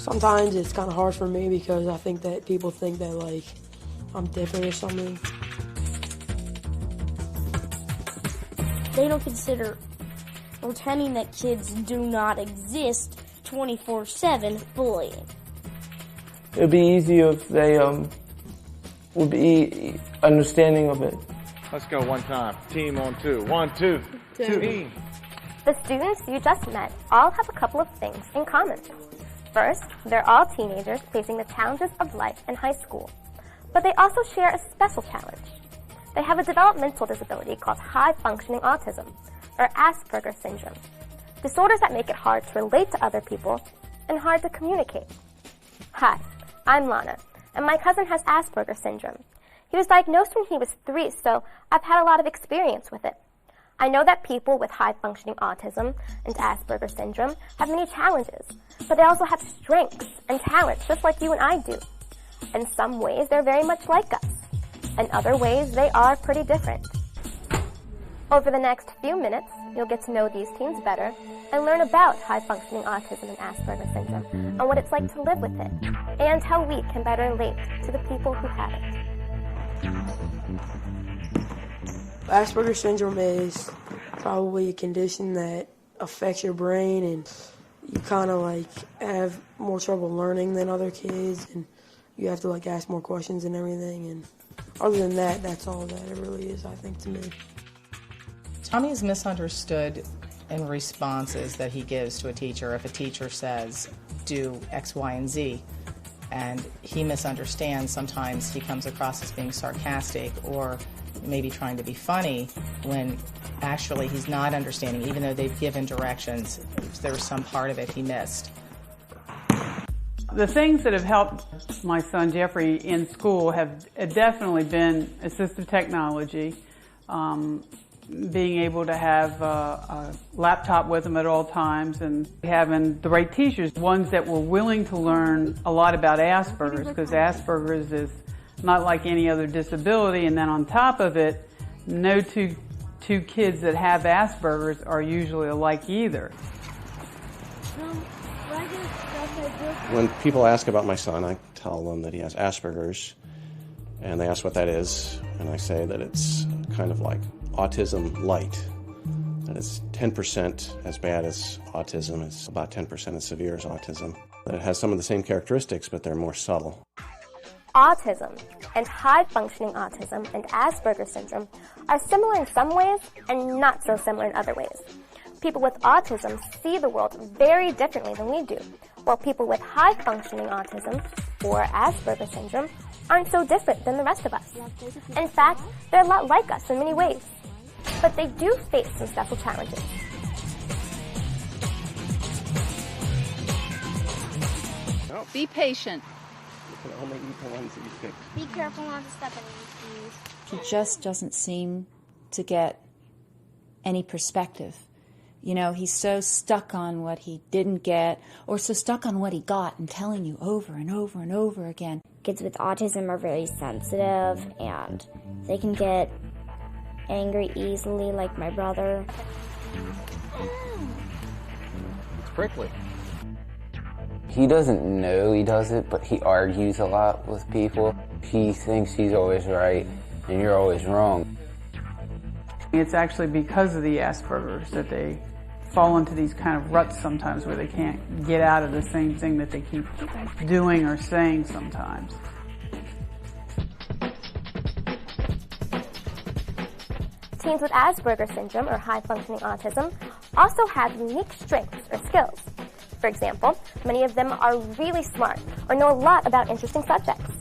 Sometimes it's kind of hard for me because I think that people think that, like, I'm different or something. They don't consider pretending that kids do not exist 24/7 bullying. It would be easier if they would be understanding of it. Let's go one time. Team on two. 1, 2. Team. The students you just met all have a couple of things in common. First, they're all teenagers facing the challenges of life in high school. But they also share a special challenge. They have a developmental disability called high-functioning autism, or Asperger syndrome. Disorders that make it hard to relate to other people and hard to communicate. Hi, I'm Lana, and my cousin has Asperger syndrome. He was diagnosed when he was 3, so I've had a lot of experience with it. I know that people with high-functioning autism and Asperger syndrome have many challenges, but they also have strengths and talents just like you and I do. In some ways, they're very much like us. In other ways, they are pretty different. Over the next few minutes, you'll get to know these teens better and learn about high-functioning autism and Asperger syndrome and what it's like to live with it, and how we can better relate to the people who have it. Asperger syndrome is probably a condition that affects your brain, and you kind of like have more trouble learning than other kids, and you have to like ask more questions and everything. And other than that, that's all that it really is, I think, to me. Tommy is misunderstood in responses that he gives to a teacher. If a teacher says, do X, Y, and Z, and he misunderstands, sometimes he comes across as being sarcastic or maybe trying to be funny when actually he's not understanding, even though they've given directions. There was some part of it he missed. The things that have helped my son Jeffrey in school have definitely been assistive technology, being able to have a laptop with him at all times, and having the right teachers, ones that were willing to learn a lot about Asperger's, because Asperger's is not like any other disability, and then on top of it, no two kids that have Asperger's are usually alike either. When people ask about my son, I tell them that he has Asperger's, and they ask what that is, and I say that it's kind of like autism light, that it's 10% as bad as autism, it's about 10% as severe as autism, that it has some of the same characteristics, but they're more subtle. Autism and high-functioning autism and Asperger syndrome are similar in some ways and not so similar in other ways. People with autism see the world very differently than we do, while people with high-functioning autism or Asperger syndrome aren't so different than the rest of us. In fact, they're a lot like us in many ways, but they do face some special challenges. Be patient. You can only eat the ones that you pick. Be careful not to step in these. He just doesn't seem to get any perspective. You know, he's so stuck on what he didn't get, or so stuck on what he got and telling you over and over and over again. Kids with autism are very sensitive, and they can get angry easily, like my brother. It's prickly. He doesn't know he does it, but he argues a lot with people. He thinks he's always right, and you're always wrong. It's actually because of the Asperger's that they fall into these kind of ruts sometimes where they can't get out of the same thing that they keep doing or saying sometimes. Teens with Asperger syndrome or high-functioning autism also have unique strengths or skills. For example, many of them are really smart or know a lot about interesting subjects.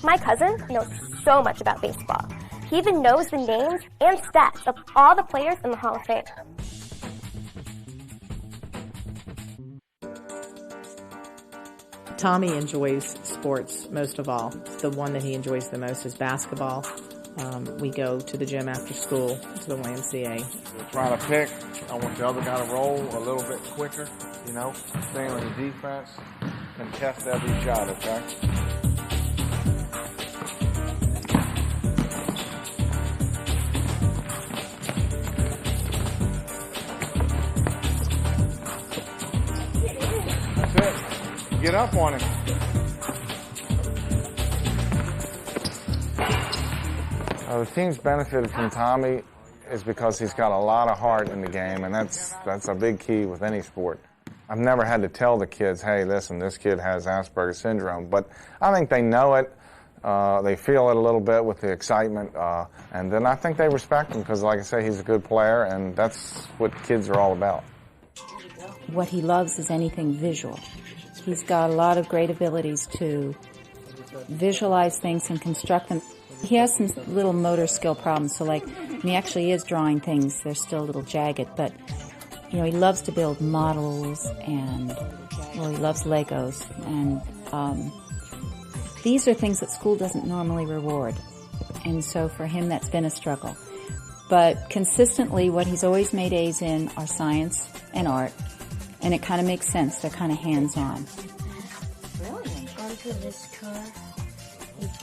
My cousin knows so much about baseball. He even knows the names and stats of all the players in the Hall of Fame. Tommy enjoys sports most of all. The one that he enjoys the most is basketball. We go to the gym after school, to the YMCA. Trying to pick. I want the other guy to roll a little bit quicker, you know, stay on the defense and test every shot, okay? That's it. Get up on him. The team's benefited from Tommy is because he's got a lot of heart in the game, and that's a big key with any sport. I've never had to tell the kids, hey, listen, this kid has Asperger's syndrome, but I think they know it. They feel it a little bit with the excitement, and then I think they respect him because, like I say, he's a good player, and that's what kids are all about. What he loves is anything visual. He's got a lot of great abilities to visualize things and construct them. He has some little motor skill problems, so like when he actually is drawing things, they're still a little jagged, but you know, he loves to build models and, well, he loves Legos, and these are things that school doesn't normally reward, and so for him that's been a struggle. But consistently what he's always made A's in are science and art, and it kind of makes sense. They're kind of hands-on. Really? Onto this car.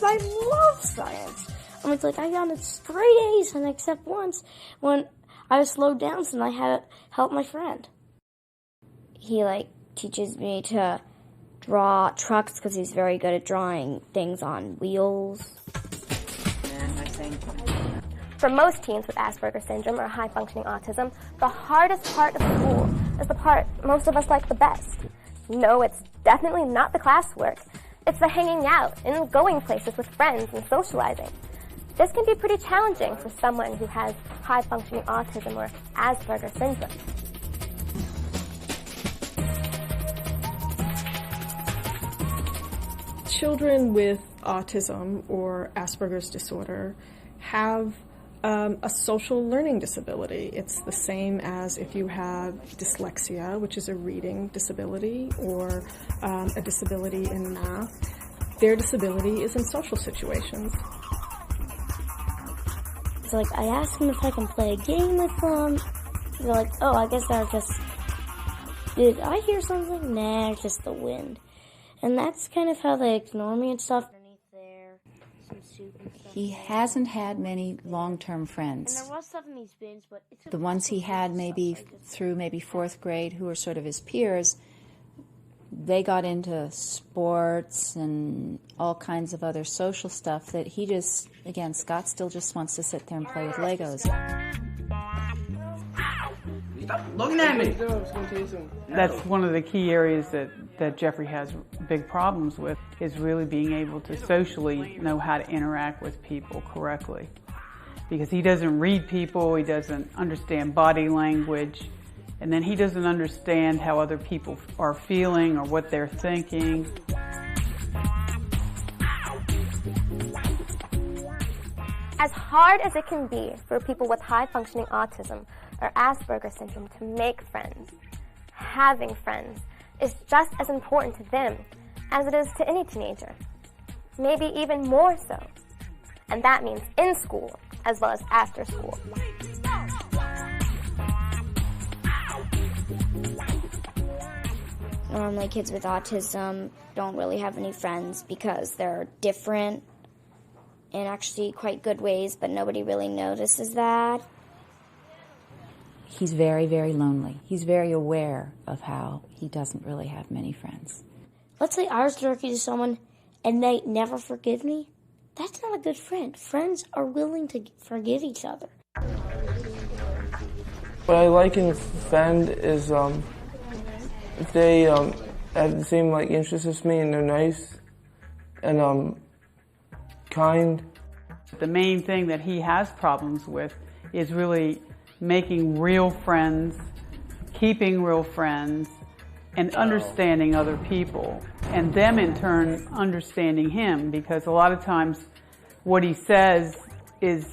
I love science. I mean, it's like I got straight A's, and except once when I was slowed down, so I had to help my friend. He teaches me to draw trucks because he's very good at drawing things on wheels. For most teens with Asperger's syndrome or high-functioning autism, the hardest part of school is the part most of us like the best. No, it's definitely not the classwork. It's the hanging out and going places with friends and socializing. This can be pretty challenging for someone who has high-functioning autism or Asperger's syndrome. Children with autism or Asperger's disorder have a social learning disability. It's the same as if you have dyslexia, which is a reading disability, or a disability in math. Their disability is in social situations. So I ask them if I can play a game with them. They're like, oh, I guess I just... Did I hear something? Nah, it's just the wind. And that's kind of how they ignore me and stuff. He hasn't had many long-term friends. And there was stuff in these bins, but the ones he had maybe through fourth grade, who were sort of his peers, they got into sports and all kinds of other social stuff that he just, again, Scott still just wants to sit there and play with Legos. Stop looking at me! That's one of the key areas that Jeffrey has big problems with, is really being able to socially know how to interact with people correctly. Because he doesn't read people, he doesn't understand body language, and then he doesn't understand how other people are feeling or what they're thinking. As hard as it can be for people with high-functioning autism or Asperger's syndrome to make friends, having friends is just as important to them as it is to any teenager, maybe even more so. And that means in school as well as after school. Normally kids with autism don't really have any friends because they're different in actually quite good ways, but nobody really notices that. He's very, very lonely. He's very aware of how he doesn't really have many friends. Let's say I was jerky to someone and they never forgive me. That's not a good friend. Friends are willing to forgive each other. What I like in a friend is if they have the same interests as me and they're nice and kind. The main thing that he has problems with is really making real friends, keeping real friends, and understanding other people, and them in turn understanding him, because a lot of times what he says is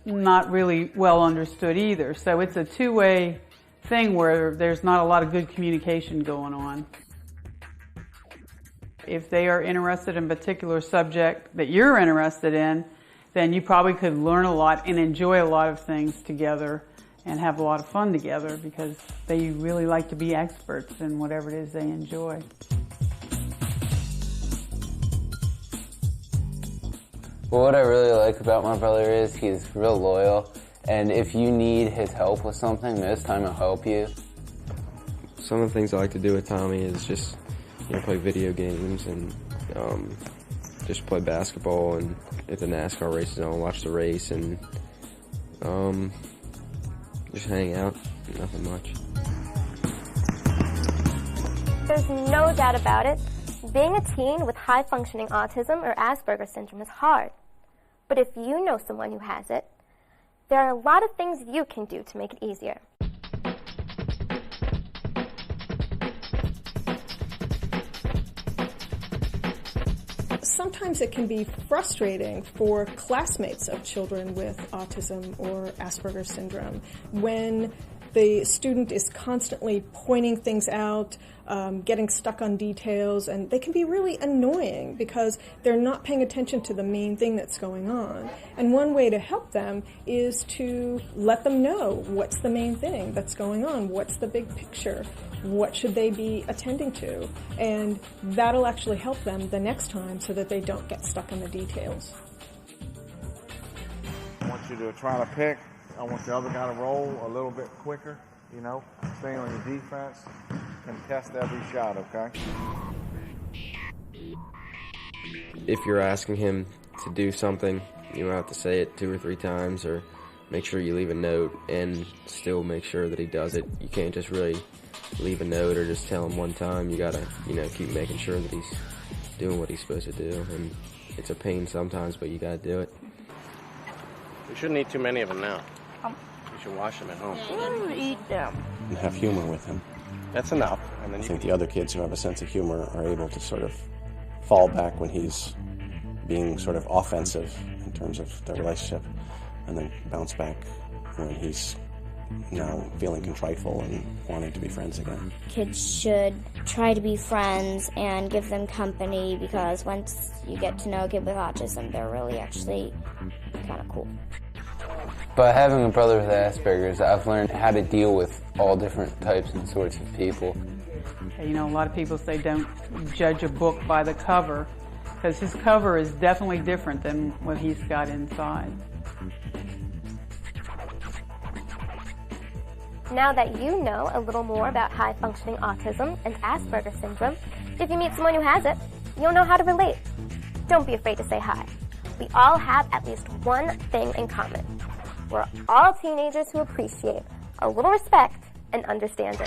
not really well understood either. So it's a two-way thing where there's not a lot of good communication going on. If they are interested in a particular subject that you're interested in, then you probably could learn a lot and enjoy a lot of things together and have a lot of fun together, because they really like to be experts in whatever it is they enjoy. Well, what I really like about my brother is he's real loyal, and if you need his help with something, most time he'll help you. Some of the things I like to do with Tommy is just play video games and just play basketball, and if the NASCAR race is on, watch the race, and just hang out, nothing much. There's no doubt about it. Being a teen with high-functioning autism or Asperger's syndrome is hard. But if you know someone who has it, there are a lot of things you can do to make it easier. Sometimes it can be frustrating for classmates of children with autism or Asperger's syndrome when the student is constantly pointing things out, getting stuck on details, and they can be really annoying because they're not paying attention to the main thing that's going on. And one way to help them is to let them know what's the main thing that's going on, what's the big picture, what should they be attending to, and that'll actually help them the next time so that they don't get stuck on the details. I want you to try to pick. I want the other guy to roll a little bit quicker, you know, stay on your defense, contest every shot, okay? If you're asking him to do something, you might have to say it 2 or 3 times, or make sure you leave a note and still make sure that he does it. You can't just really leave a note or just tell him one time. You gotta, keep making sure that he's doing what he's supposed to do, and it's a pain sometimes, but you gotta do it. We shouldn't eat too many of them now. You should wash them at home. Eat them. And have humor with him. That's enough. And then I think the other kids who have a sense of humor are able to sort of fall back when he's being sort of offensive in terms of their relationship, and then bounce back when he's now feeling contriteful and wanting to be friends again. Kids should try to be friends and give them company, because once you get to know a kid with autism, they're really actually kind of cool. By having a brother with Asperger's, I've learned how to deal with all different types and sorts of people. A lot of people say don't judge a book by the cover, because his cover is definitely different than what he's got inside. Now that you know a little more about high-functioning autism and Asperger's syndrome, if you meet someone who has it, you'll know how to relate. Don't be afraid to say hi. We all have at least one thing in common. We're all teenagers who appreciate a little respect and understanding.